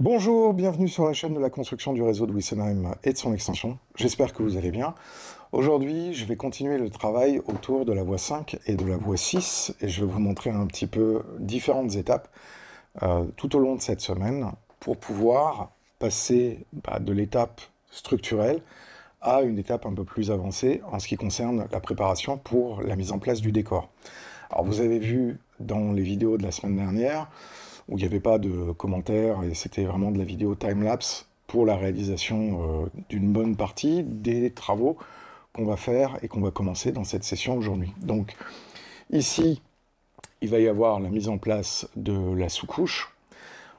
Bonjour, bienvenue sur la chaîne de la construction du réseau de Wessenheim et de son extension. J'espère que vous allez bien. Aujourd'hui, je vais continuer le travail autour de la voie 5 et de la voie 6 et je vais vous montrer un petit peu différentes étapes tout au long de cette semaine pour pouvoir passer de l'étape structurelle à une étape un peu plus avancée en ce qui concerne la préparation pour la mise en place du décor. Alors vous avez vu dans les vidéos de la semaine dernière où il n'y avait pas de commentaires et c'était vraiment de la vidéo time-lapse pour la réalisation d'une bonne partie des travaux qu'on va faire et qu'on va commencer dans cette session aujourd'hui. Donc ici, il va y avoir la mise en place de la sous-couche.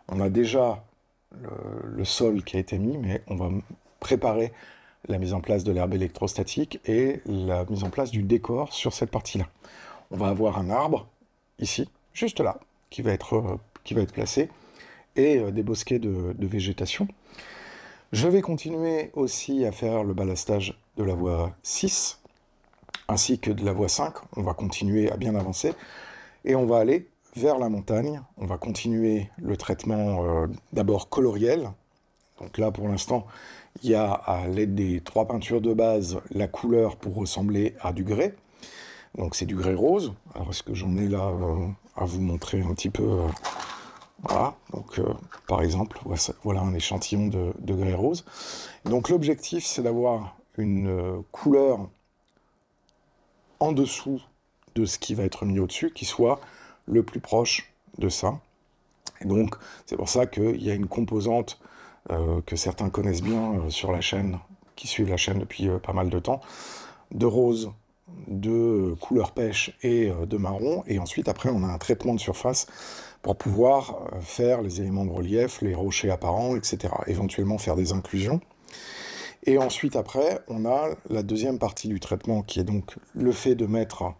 On a déjà le sol qui a été mis, mais on va préparer la mise en place de l'herbe électrostatique et la mise en place du décor sur cette partie-là. On va avoir un arbre, ici, juste là, qui va être placé, et des bosquets de végétation. Je vais continuer aussi à faire le balastage de la voie 6, ainsi que de la voie 5. On va continuer à bien avancer, et on va aller vers la montagne. On va continuer le traitement d'abord coloriel. Donc là, pour l'instant, il y a, à l'aide des 3 peintures de base, la couleur pour ressembler à du grès. Donc c'est du grès rose. Alors est-ce que j'en ai là à vous montrer un petit peu voilà, donc par exemple, voilà un échantillon de grès rose. Donc l'objectif, c'est d'avoir une couleur en dessous de ce qui va être mis au-dessus, qui soit le plus proche de ça. Et donc c'est pour ça qu'il y a une composante que certains connaissent bien sur la chaîne, qui suivent la chaîne depuis pas mal de temps, de rose, de couleur pêche et de marron, et ensuite après on a un traitement de surface pour pouvoir faire les éléments de relief, les rochers apparents, etc. Éventuellement faire des inclusions. Et ensuite après on a la deuxième partie du traitement qui est donc le fait de mettre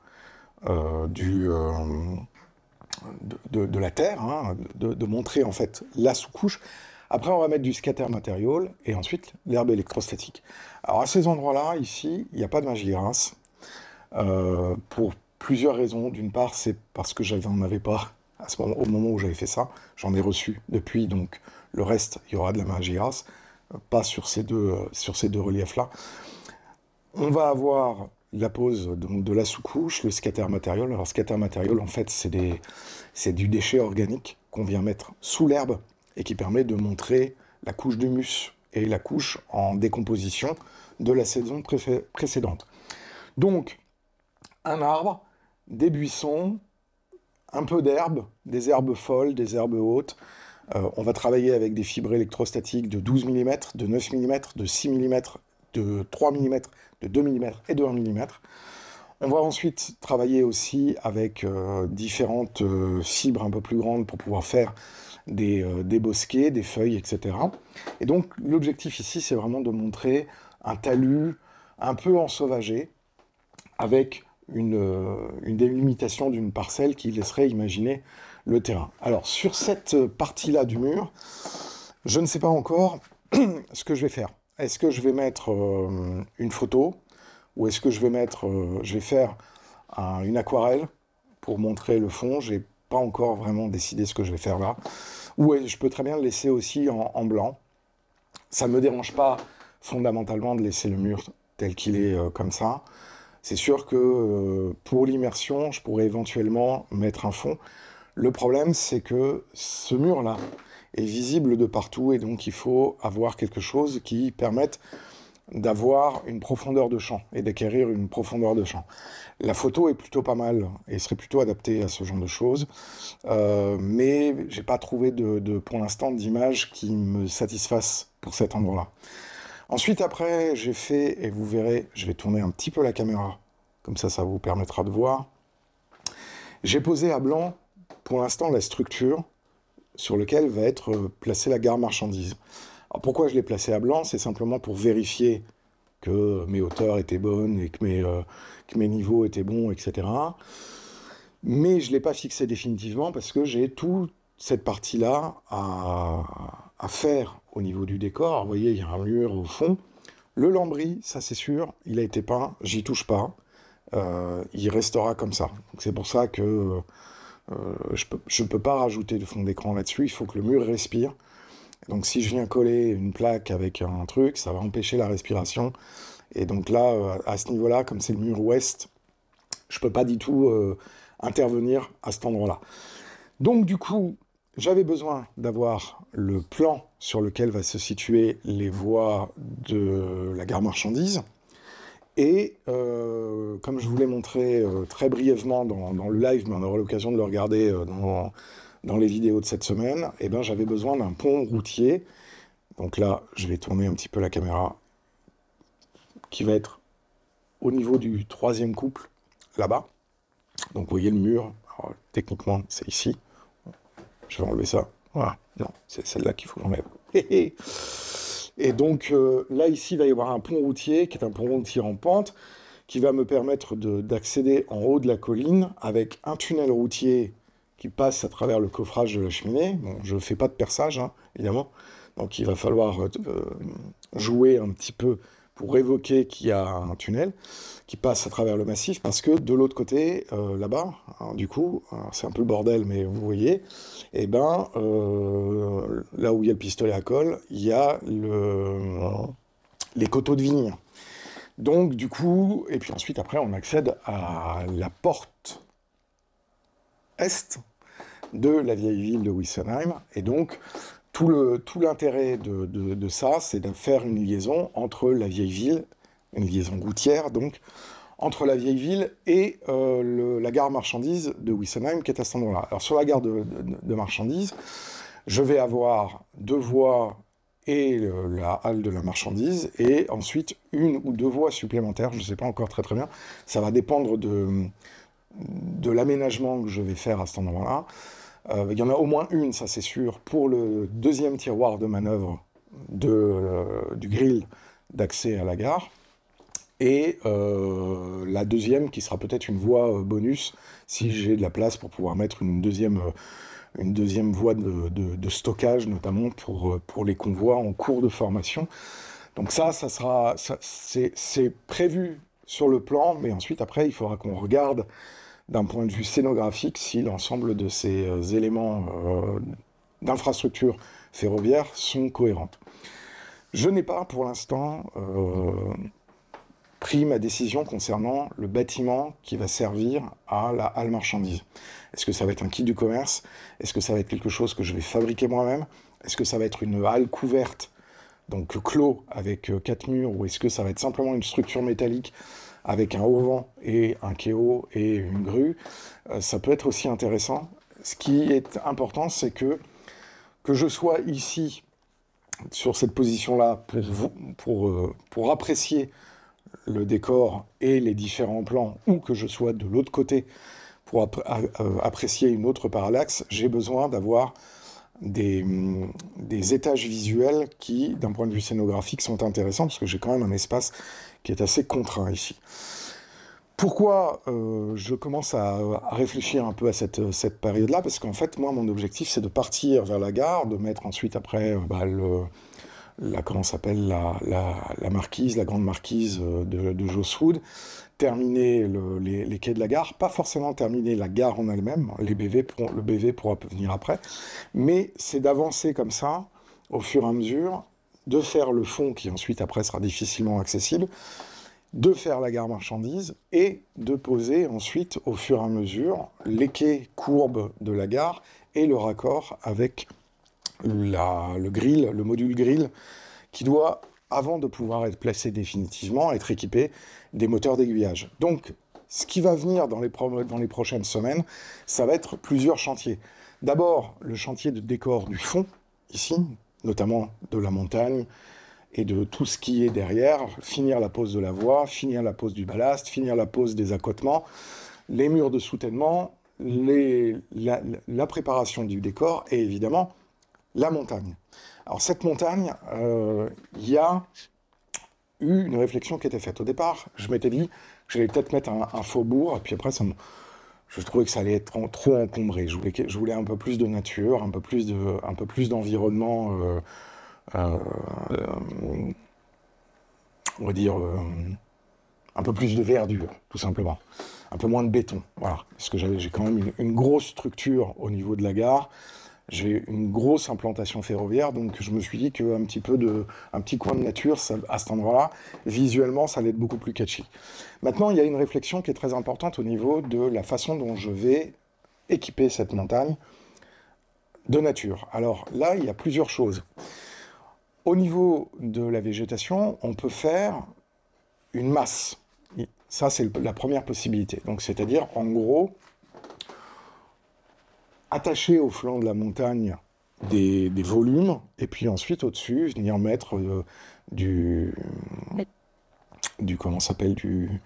de la terre, hein, de montrer en fait la sous-couche. Après on va mettre du scatter material et ensuite l'herbe électrostatique. Alors à ces endroits-là, ici, il n'y a pas de magie grasse. Pour plusieurs raisons. D'une part, c'est parce que je n'en avais pas au moment où j'avais fait ça. J'en ai reçu depuis, donc le reste, il y aura de la magie grasse, pas sur ces deux reliefs-là. On va avoir la pose donc, de la sous-couche, le scatter material. Alors scatter material, en fait, c'est du déchet organique qu'on vient mettre sous l'herbe et qui permet de montrer la couche d'humus et la couche en décomposition de la saison précédente. Donc, un arbre, des buissons, un peu d'herbe, des herbes folles, des herbes hautes. On va travailler avec des fibres électrostatiques de 12 mm, de 9 mm, de 6 mm, de 3 mm, de 2 mm et de 1 mm. On va ensuite travailler aussi avec différentes fibres un peu plus grandes pour pouvoir faire des bosquets, des feuilles, etc. Et donc l'objectif ici, c'est vraiment de montrer un talus un peu ensauvagé, avec une délimitation d'une parcelle qui laisserait imaginer le terrain. Alors, sur cette partie-là du mur, je ne sais pas encore ce que je vais faire. Est-ce que je vais mettre une photo, ou est-ce que je vais faire une aquarelle pour montrer le fond? J'ai pas encore vraiment décidé ce que je vais faire là. Ou je peux très bien le laisser aussi en blanc. Ça ne me dérange pas fondamentalement de laisser le mur tel qu'il est comme ça. C'est sûr que pour l'immersion, je pourrais éventuellement mettre un fond. Le problème, c'est que ce mur-là est visible de partout, et donc il faut avoir quelque chose qui permette d'avoir une profondeur de champ, et d'acquérir une profondeur de champ. La photo est plutôt pas mal, et serait plutôt adaptée à ce genre de choses, mais j'ai pas trouvé pour l'instant d'image qui me satisfasse pour cet endroit-là. Ensuite, après, j'ai fait, et vous verrez, je vais tourner un petit peu la caméra, comme ça vous permettra de voir. J'ai posé à blanc, pour l'instant, la structure sur laquelle va être placée la gare marchandise. Alors pourquoi je l'ai placée à blanc? C'est simplement pour vérifier que mes hauteurs étaient bonnes et que mes niveaux étaient bons, etc. Mais je ne l'ai pas fixé définitivement parce que j'ai toute cette partie-là à faire au niveau du décor. Alors, vous voyez, il y a un mur au fond. Le lambris, ça c'est sûr, il a été peint, j'y touche pas. Il restera comme ça. C'est pour ça que je peux pas rajouter de fond d'écran là-dessus. Il faut que le mur respire. Donc si je viens coller une plaque avec un truc, ça va empêcher la respiration. Et donc là, à ce niveau-là, comme c'est le mur ouest, je peux pas du tout intervenir à cet endroit-là. Donc du coup, j'avais besoin d'avoir le plan sur lequel va se situer les voies de la gare marchandise. Et comme je vous l'ai montré très brièvement dans le live, mais on aura l'occasion de le regarder dans les vidéos de cette semaine, eh ben, j'avais besoin d'un pont routier. Donc là, je vais tourner un petit peu la caméra, qui va être au niveau du troisième couple, là-bas. Donc vous voyez le mur, alors, techniquement c'est ici. Je vais enlever ça. Voilà, non, c'est celle-là qu'il faut que j'enlève. Et donc là, ici, il va y avoir un pont routier, qui est un pont routier en pente, qui va me permettre d'accéder en haut de la colline avec un tunnel routier qui passe à travers le coffrage de la cheminée. Bon, je ne fais pas de perçage, hein, évidemment. Donc il va falloir jouer un petit peu pour évoquer qu'il y a un tunnel qui passe à travers le massif, parce que de l'autre côté, là-bas, du coup, c'est un peu le bordel, mais vous voyez, et ben, là où il y a le pistolet à colle, il y a les coteaux de vigne. Donc, du coup, et puis ensuite, après, on accède à la porte est de la vieille ville de Wissenheim, et donc, tout l'intérêt de ça, c'est de faire une liaison entre la vieille ville, une liaison routière, donc, entre la vieille ville et la gare marchandise de Wissenheim, qui est à cet endroit-là. Alors, sur la gare de marchandise, je vais avoir 2 voies et la halle de la marchandise, et ensuite 1 ou 2 voies supplémentaires, je ne sais pas encore très bien, ça va dépendre de l'aménagement que je vais faire à cet endroit-là. Il y en a au moins 1, ça c'est sûr, pour le deuxième tiroir de manœuvre du grill d'accès à la gare, et la deuxième qui sera peut-être une voie bonus, si j'ai de la place pour pouvoir mettre une deuxième voie de stockage, notamment pour les convois en cours de formation. Donc c'est prévu sur le plan, mais ensuite, après, il faudra qu'on regarde d'un point de vue scénographique si l'ensemble de ces éléments d'infrastructure ferroviaire sont cohérentes. Je n'ai pas, pour l'instant, pris ma décision concernant le bâtiment qui va servir à la halle marchandise. Est-ce que ça va être un kit du commerce? Est-ce que ça va être quelque chose que je vais fabriquer moi-même? Est-ce que ça va être une halle couverte, donc clos, avec 4 murs, ou est-ce que ça va être simplement une structure métallique avec un auvent et un kéo et une grue? Ça peut être aussi intéressant. Ce qui est important, c'est que je sois ici, sur cette position-là, pour apprécier le décor et les différents plans, ou que je sois de l'autre côté pour apprécier une autre parallaxe, j'ai besoin d'avoir des étages visuels qui, d'un point de vue scénographique, sont intéressants, parce que j'ai quand même un espace qui est assez contraint ici. Pourquoi je commence à réfléchir un peu à cette période-là? Parce qu'en fait, moi, mon objectif, c'est de partir vers la gare, de mettre ensuite, après, comment s'appelle, la marquise, la grande marquise de Joswood, terminer les quais de la gare, pas forcément terminer la gare en elle-même, le BV pourra venir après, mais c'est d'avancer comme ça, au fur et à mesure, de faire le fond qui ensuite après sera difficilement accessible, de faire la gare marchandise et de poser ensuite au fur et à mesure les quais courbes de la gare et le raccord avec le grill, le module grill, qui doit, avant de pouvoir être placé définitivement, être équipé des moteurs d'aiguillage. Donc, ce qui va venir dans les prochaines semaines, ça va être plusieurs chantiers. D'abord, le chantier de décor du fond, ici, notamment de la montagne, et de tout ce qui est derrière, finir la pose de la voie, finir la pose du ballast, finir la pose des accotements, les murs de soutènement, la préparation du décor, et évidemment, la montagne. Alors cette montagne, il y a eu une réflexion qui était faite. Au départ, je m'étais dit que j'allais peut-être mettre un faubourg, et puis après, je trouvais que ça allait être trop encombré. Je voulais un peu plus de nature, un peu plus d'environnement, on va dire, un peu plus de verdure, tout simplement. Un peu moins de béton, voilà. Parce que j'ai quand même une grosse structure au niveau de la gare. j'ai une grosse implantation ferroviaire, donc je me suis dit qu'un petit coin de nature, à cet endroit-là, visuellement, ça allait être beaucoup plus catchy. Maintenant, il y a une réflexion qui est très importante au niveau de la façon dont je vais équiper cette montagne de nature. Alors là, il y a plusieurs choses. Au niveau de la végétation, on peut faire une masse. Ça, c'est la première possibilité. Donc, c'est-à-dire, en gros, attacher au flanc de la montagne des volumes, et puis ensuite, au-dessus, venir mettre comment s'appelle, du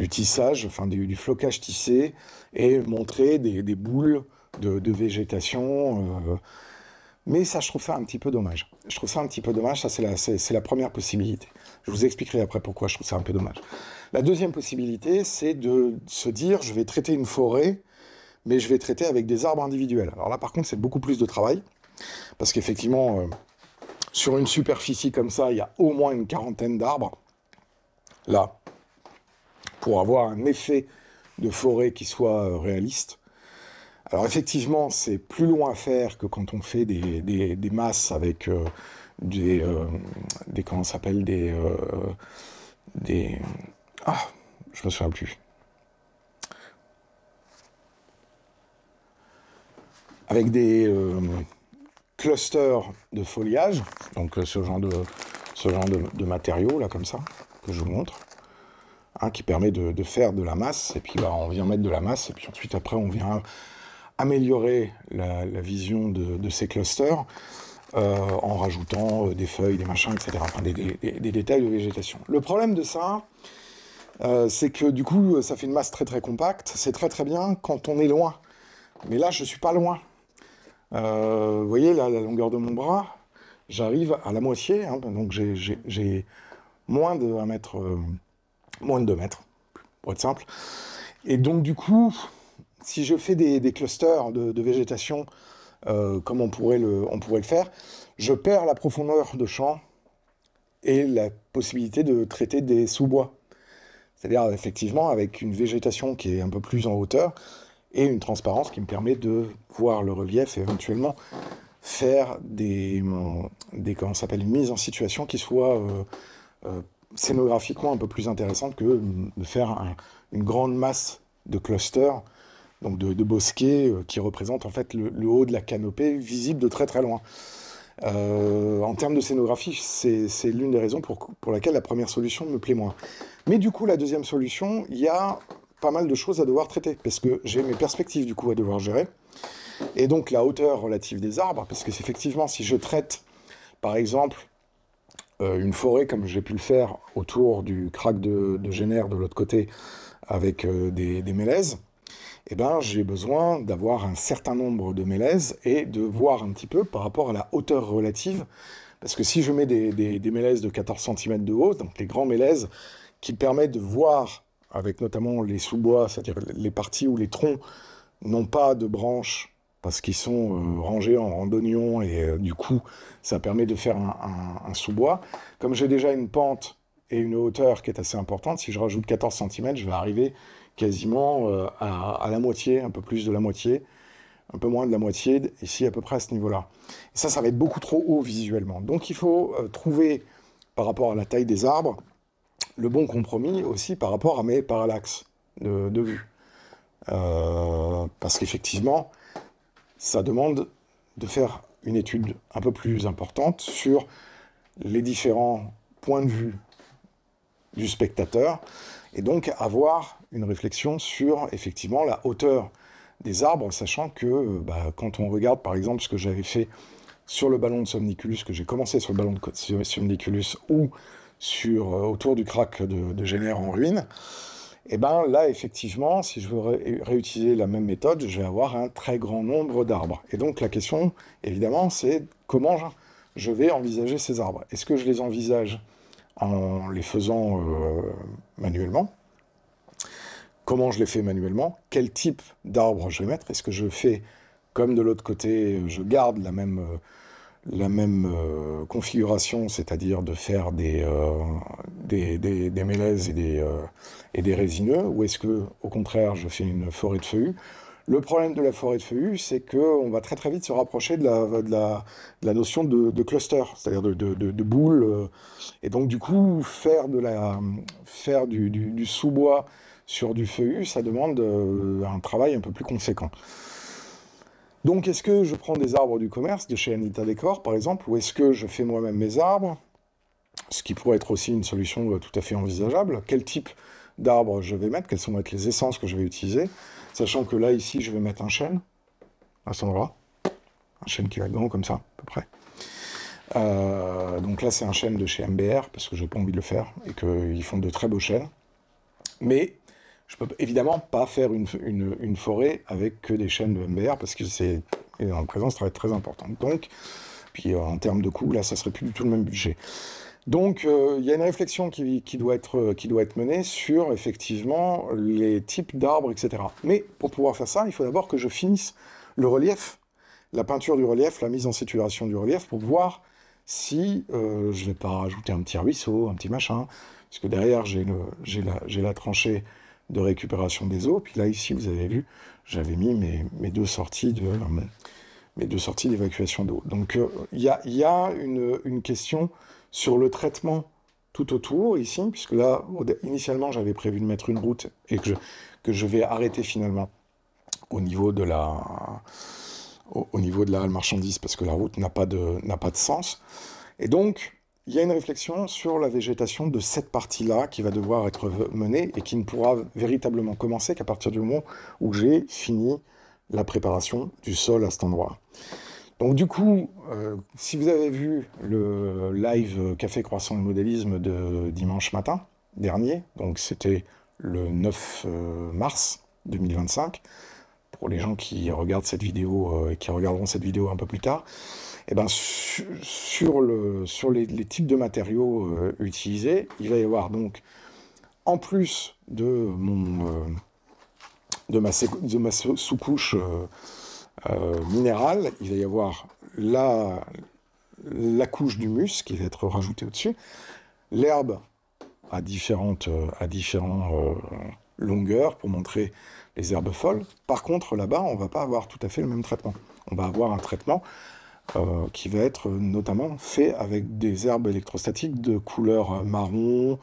tissage, enfin du flocage tissé, et montrer des boules de végétation. Mais ça, je trouve ça un petit peu dommage. Je trouve ça un petit peu dommage, ça c'est la première possibilité. Je vous expliquerai après pourquoi je trouve ça un peu dommage. La deuxième possibilité, c'est de se dire, je vais traiter une forêt, mais je vais traiter avec des arbres individuels. Alors là, par contre, c'est beaucoup plus de travail, parce qu'effectivement, sur une superficie comme ça, il y a au moins une quarantaine d'arbres. Là, pour avoir un effet de forêt qui soit réaliste. Alors effectivement, c'est plus loin à faire que quand on fait des masses avec comment ça s'appelle, je me souviens plus. Avec des clusters de foliage, donc ce genre de matériaux, là, comme ça, que je vous montre, hein, qui permet de faire de la masse, et puis bah, on vient mettre de la masse, et puis ensuite après on vient améliorer la vision de ces clusters en rajoutant des feuilles, des machins, etc. Enfin, des détails de végétation. Le problème de ça, c'est que du coup, ça fait une masse très très compacte. C'est très très bien quand on est loin. Mais là, je suis pas loin. Vous voyez, là, la longueur de mon bras, j'arrive à la moitié. Hein, donc j'ai moins de 1 mètre, moins de 2 mètres, pour être simple. Et donc du coup, si je fais des clusters de végétation, comme on pourrait le faire, je perds la profondeur de champ et la possibilité de traiter des sous-bois. C'est-à-dire, effectivement, avec une végétation qui est un peu plus en hauteur et une transparence qui me permet de voir le relief et éventuellement faire comment ça s'appelle, une mise en situation qui soit scénographiquement un peu plus intéressante que de faire une grande masse de clusters, donc de bosquets qui représentent en fait le haut de la canopée visible de très très loin. En termes de scénographie, c'est l'une des raisons pour laquelle la première solution me plaît moins. Mais du coup, la deuxième solution, il y a pas mal de choses à devoir traiter, parce que j'ai mes perspectives du coup à devoir gérer, et donc la hauteur relative des arbres, parce que effectivement, si je traite, par exemple, une forêt comme j'ai pu le faire autour du crack de Génère de l'autre côté, avec des mélèzes, eh ben, j'ai besoin d'avoir un certain nombre de mélèzes et de voir un petit peu par rapport à la hauteur relative, parce que si je mets des mélèzes de 14 cm de haut, donc les grands mélèzes, qui permettent de voir, avec notamment les sous-bois, c'est-à-dire les parties où les troncs n'ont pas de branches, parce qu'ils sont rangés en d'oignons, et du coup, ça permet de faire un sous-bois. Comme j'ai déjà une pente et une hauteur qui est assez importante, si je rajoute 14 cm, je vais arriver quasiment à la moitié, un peu plus de la moitié, un peu moins de la moitié, ici à peu près à ce niveau-là. Et ça va être beaucoup trop haut visuellement. Donc il faut trouver, par rapport à la taille des arbres, le bon compromis aussi par rapport à mes parallaxes de vue. Parce qu'effectivement, ça demande de faire une étude un peu plus importante sur les différents points de vue du spectateur, et donc avoir une réflexion sur, effectivement, la hauteur des arbres, sachant que quand on regarde, par exemple, ce que j'avais fait sur le ballon de Somniculus, que j'ai commencé sur le ballon de Somniculus, ou autour du crack de Génère en ruine, et ben là, effectivement, si je veux réutiliser la même méthode, je vais avoir un très grand nombre d'arbres. Et donc la question, évidemment, c'est comment je vais envisager ces arbres. Est-ce que je les envisage en les faisant manuellement? Comment je les fais manuellement? Quel type d'arbre je vais mettre? Est-ce que je fais comme de l'autre côté, je garde la même configuration, c'est-à-dire de faire des mélèzes et des résineux, ou est-ce que, au contraire, je fais une forêt de feuillus? Le problème de la forêt de feuillus, c'est qu'on va très très vite se rapprocher de la notion de cluster, c'est-à-dire de boule. Et donc du coup, faire du sous-bois sur du feuillu, ça demande un travail un peu plus conséquent. Donc est-ce que je prends des arbres du commerce, de chez Anita Décor par exemple, ou est-ce que je fais moi-même mes arbres, ce qui pourrait être aussi une solution tout à fait envisageable. Quel type d'arbre je vais mettre, quelles sont les essences que je vais utiliser, sachant que là, ici, je vais mettre un chêne, à cet endroit, un chêne qui va être grand comme ça, à peu près. Donc là, c'est un chêne de chez MBR, parce que j'ai pas envie de le faire, et qu'ils font de très beaux chênes. Mais je peux évidemment pas faire une forêt avec que des chênes de MBR, parce que c'est en présence très, très importante. Donc, puis en termes de coût, là, ça serait plus du tout le même budget. Donc, il y a une réflexion qui doit être menée sur, effectivement, les types d'arbres, etc. Mais pour pouvoir faire ça, il faut d'abord que je finisse le relief, la peinture du relief, la mise en saturation du relief, pour voir si je ne vais pas rajouter un petit ruisseau, un petit machin, parce que derrière, j'ai la tranchée de récupération des eaux, puis là, ici, vous avez vu, j'avais mis mes deux sorties d'évacuation d'eau. Donc, il y a une question sur le traitement tout autour, ici, puisque là, initialement, j'avais prévu de mettre une route et que je vais arrêter finalement au niveau de la halle marchandise, parce que la route n'a pas de sens. Et donc, il y a une réflexion sur la végétation de cette partie-là qui va devoir être menée et qui ne pourra véritablement commencer qu'à partir du moment où j'ai fini la préparation du sol à cet endroit. Donc du coup, si vous avez vu le live Café Croissant et Modélisme de dimanche matin dernier, donc c'était le 9 mars 2025, pour les gens qui regardent cette vidéo et qui regarderont cette vidéo un peu plus tard, et ben sur les types de matériaux utilisés, il va y avoir donc, en plus de ma sous-couche minérale, il va y avoir la couche d'humus qui va être rajoutée au-dessus, l'herbe à différentes longueurs pour montrer les herbes folles. Par contre, là-bas, on ne va pas avoir tout à fait le même traitement. On va avoir un traitement qui va être notamment fait avec des herbes électrostatiques de couleur marron,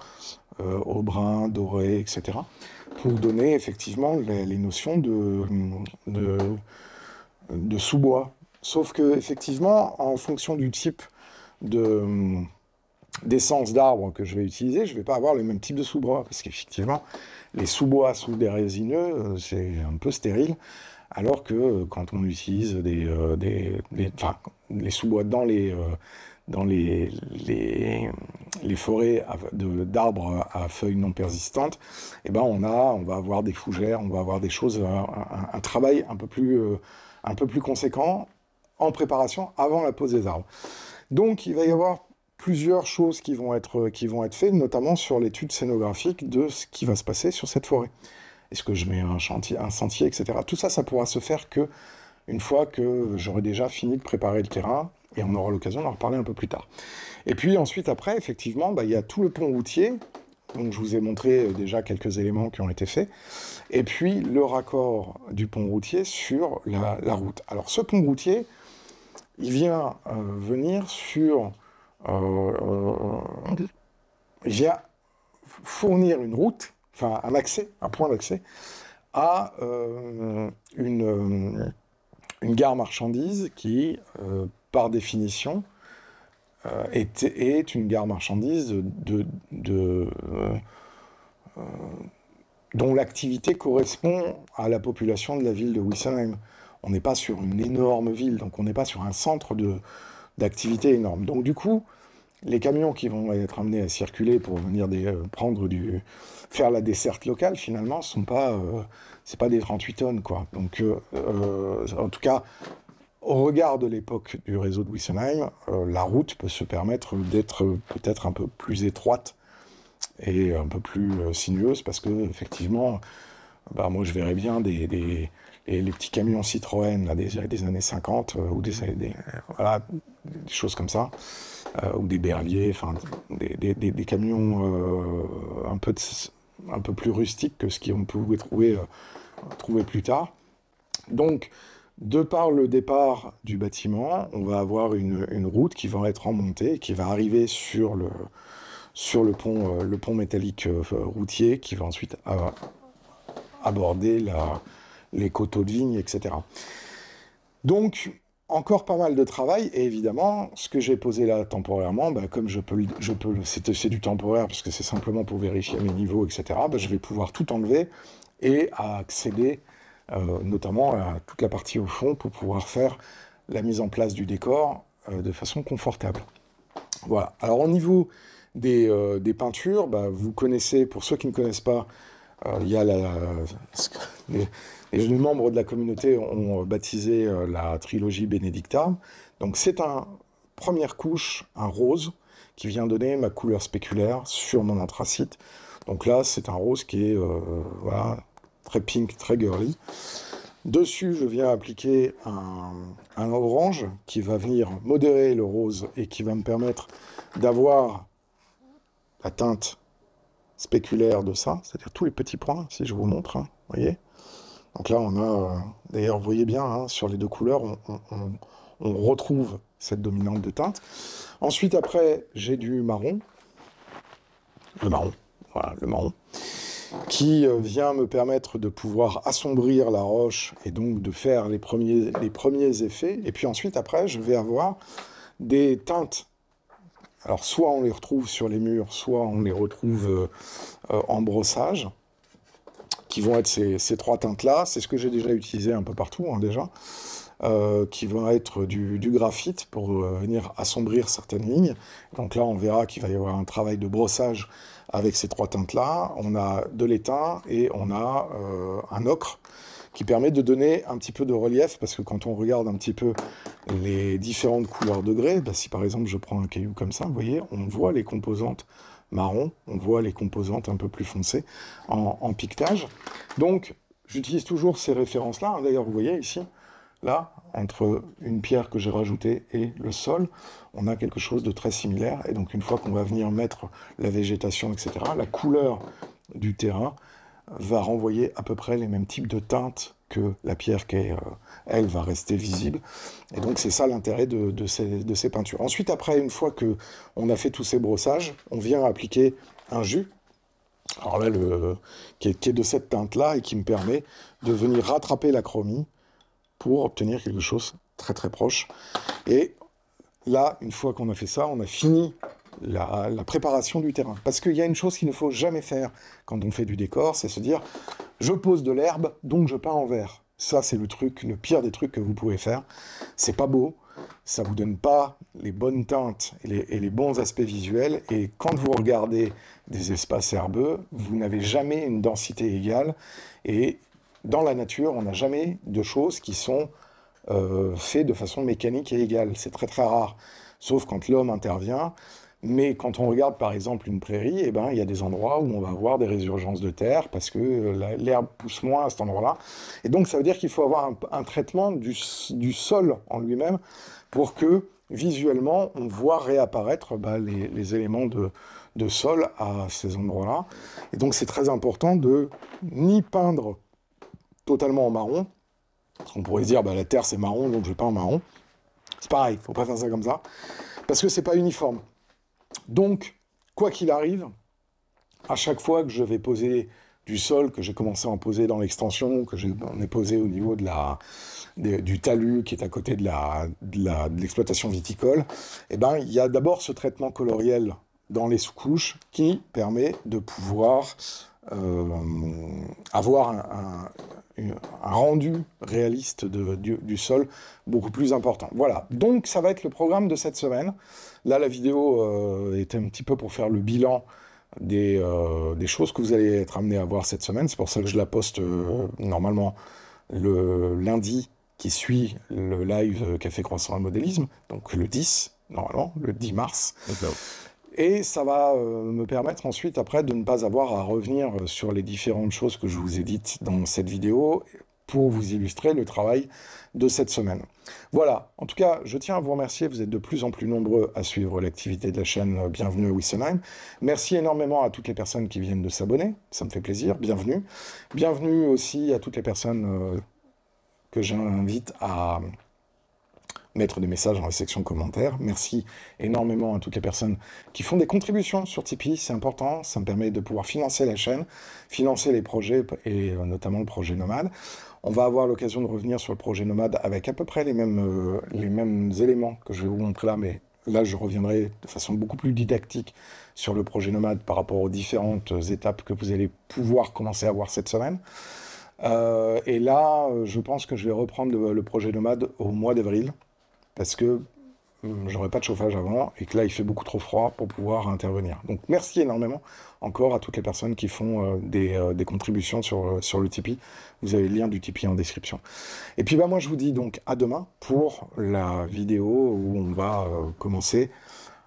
au brun, doré, etc., pour donner effectivement les notions de sous-bois. Sauf que, effectivement, en fonction du type d'essence d'arbre que je vais utiliser, je ne vais pas avoir le même type de sous-bois, parce qu'effectivement, les sous-bois sous des résineux, c'est un peu stérile, alors que quand on utilise les sous-bois dans les forêts d'arbres à feuilles non persistantes, eh ben on va avoir des fougères, on va avoir des choses, un travail un peu plus conséquent en préparation avant la pose des arbres. Donc il va y avoir plusieurs choses qui vont être faites, notamment sur l'étude scénographique de ce qui va se passer sur cette forêt. Est-ce que je mets un sentier, etc. Tout ça, ça pourra se faire que une fois que j'aurai déjà fini de préparer le terrain, et on aura l'occasion d'en reparler un peu plus tard. Et puis ensuite, après, effectivement, il y a tout le pont routier, donc je vous ai montré déjà quelques éléments qui ont été faits, et puis le raccord du pont routier sur la route. Alors ce pont routier, il vient venir sur... il vient fournir une route, enfin un point d'accès, à une gare marchandise qui, par définition, est une gare marchandise dont l'activité correspond à la population de la ville de Wessenheim. On n'est pas sur une énorme ville, donc on n'est pas sur un centre d'activité énorme. Donc du coup, les camions qui vont être amenés à circuler pour venir faire la desserte locale, finalement, c'est pas des 38 tonnes, quoi. Donc, en tout cas, au regard de l'époque du réseau de Wessenheim, la route peut se permettre d'être peut-être un peu plus étroite et un peu plus sinueuse, parce que effectivement, moi je verrais bien les petits camions Citroën là, des années 50 ou des choses comme ça, ou des berliers, enfin des camions un peu plus rustiques que ce qu'on pouvait trouver plus tard, Donc, de par le départ du bâtiment, on va avoir une route qui va être en montée, qui va arriver sur le pont métallique routier, qui va ensuite aborder les coteaux de vigne, etc. Donc, encore pas mal de travail, et évidemment, ce que j'ai posé là temporairement, bah, comme c'est du temporaire, parce que c'est simplement pour vérifier mes niveaux, etc., bah, je vais pouvoir tout enlever et accéder notamment à toute la partie au fond pour pouvoir faire la mise en place du décor de façon confortable. Voilà. Alors, au niveau des peintures, bah, vous connaissez, pour ceux qui ne connaissent pas, il y a les membres de la communauté ont baptisé la trilogie Benedicta. Donc c'est une première couche, un rose, qui vient donner ma couleur spéculaire sur mon anthracite. Donc là, c'est un rose qui est voilà, très pink, très girly. Dessus, je viens appliquer un orange qui va venir modérer le rose et qui va me permettre d'avoir la teinte spéculaire de ça, c'est-à-dire tous les petits points, si je vous montre, hein, vous voyez. Donc là, on a, d'ailleurs, vous voyez bien, hein, sur les deux couleurs, on retrouve cette dominante de teinte. Ensuite, après, j'ai du marron, voilà, le marron, qui vient me permettre de pouvoir assombrir la roche et donc de faire les premiers effets. Et puis ensuite, après, je vais avoir des teintes. Alors, soit on les retrouve sur les murs, soit on les retrouve en brossage, qui vont être ces trois teintes-là. C'est ce que j'ai déjà utilisé un peu partout, hein, déjà, qui vont être du graphite pour venir assombrir certaines lignes. Donc là, on verra qu'il va y avoir un travail de brossage avec ces trois teintes-là. On a de l'étain et on a un ocre qui permet de donner un petit peu de relief, parce que quand on regarde un petit peu les différentes couleurs de grès, bah, si par exemple je prends un caillou comme ça, vous voyez, on voit les composantes marron, on voit les composantes un peu plus foncées en piquetage. Donc, j'utilise toujours ces références-là. Hein. D'ailleurs, vous voyez ici, là, entre une pierre que j'ai rajoutée et le sol, on a quelque chose de très similaire. Et donc, une fois qu'on va venir mettre la végétation, etc., la couleur du terrain va renvoyer à peu près les mêmes types de teintes que la pierre qui, elle, va rester visible. Et donc, c'est ça l'intérêt de ces peintures. Ensuite, après, une fois qu'on a fait tous ces brossages, on vient appliquer un jus, alors là, qui est de cette teinte-là, et qui me permet de venir rattraper la chromie pour obtenir quelque chose très très proche. Et là, une fois qu'on a fait ça, on a fini la préparation du terrain. Parce qu'il y a une chose qu'il ne faut jamais faire quand on fait du décor, c'est se dire « je pose de l'herbe, donc je peins en vert ». Ça, c'est le pire des trucs que vous pouvez faire. C'est pas beau, ça vous donne pas les bonnes teintes et les bons aspects visuels. Et quand vous regardez des espaces herbeux, vous n'avez jamais une densité égale. Et dans la nature, on n'a jamais de choses qui sont faites de façon mécanique et égale. C'est très très rare, sauf quand l'homme intervient. Mais quand on regarde par exemple une prairie, eh ben, il y a des endroits où on va avoir des résurgences de terre parce que l'herbe pousse moins à cet endroit-là. Et donc ça veut dire qu'il faut avoir un traitement du sol en lui-même pour que visuellement on voit réapparaître les éléments de sol à ces endroits-là. Et donc c'est très important de ni peindre totalement en marron, parce qu'on pourrait se dire la terre c'est marron donc je peins en marron. C'est pareil, il ne faut pas faire ça comme ça, parce que c'est pas uniforme. Donc, quoi qu'il arrive, à chaque fois que je vais poser du sol, que j'ai commencé à en poser dans l'extension, que j'en ai posé au niveau du talus qui est à côté de l'exploitation viticole, eh ben, il y a d'abord ce traitement coloriel dans les sous-couches qui permet de pouvoir avoir un rendu réaliste du sol beaucoup plus important. Voilà, donc ça va être le programme de cette semaine. Là, la vidéo est un petit peu pour faire le bilan des choses que vous allez être amenés à voir cette semaine. C'est pour ça que je la poste normalement le lundi qui suit le live Café Croissant et Modélisme, donc le 10, normalement, le 10 mars. Okay. Et ça va me permettre ensuite, après, de ne pas avoir à revenir sur les différentes choses que je vous ai dites dans cette vidéo pour vous illustrer le travail de cette semaine. Voilà, en tout cas, je tiens à vous remercier, vous êtes de plus en plus nombreux à suivre l'activité de la chaîne Bienvenue à Wissenheim. Merci énormément à toutes les personnes qui viennent de s'abonner, ça me fait plaisir, bienvenue. Bienvenue aussi à toutes les personnes que j'invite à mettre des messages dans la section commentaires. Merci énormément à toutes les personnes qui font des contributions sur Tipeee, c'est important, ça me permet de pouvoir financer la chaîne, financer les projets, et notamment le projet Nomade. On va avoir l'occasion de revenir sur le projet Nomade avec à peu près les mêmes éléments que je vais vous montrer là, mais là je reviendrai de façon beaucoup plus didactique sur le projet Nomade par rapport aux différentes étapes que vous allez pouvoir commencer à voir cette semaine. Et là, je pense que je vais reprendre le projet Nomade au mois d'avril, parce que j'aurai pas de chauffage avant, et que là, il fait beaucoup trop froid pour pouvoir intervenir. Donc, merci énormément encore à toutes les personnes qui font des contributions sur le Tipeee. Vous avez le lien du Tipeee en description. Et puis, bah, moi, je vous dis donc à demain pour la vidéo où on va commencer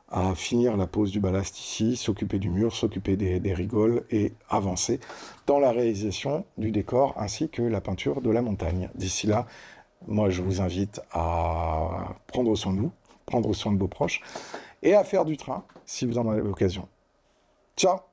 à finir la pose du ballast ici, s'occuper du mur, s'occuper des rigoles et avancer dans la réalisation du décor ainsi que la peinture de la montagne. D'ici là, moi, je vous invite à prendre soin de vous, prendre soin de vos proches, et à faire du train si vous en avez l'occasion. Ciao!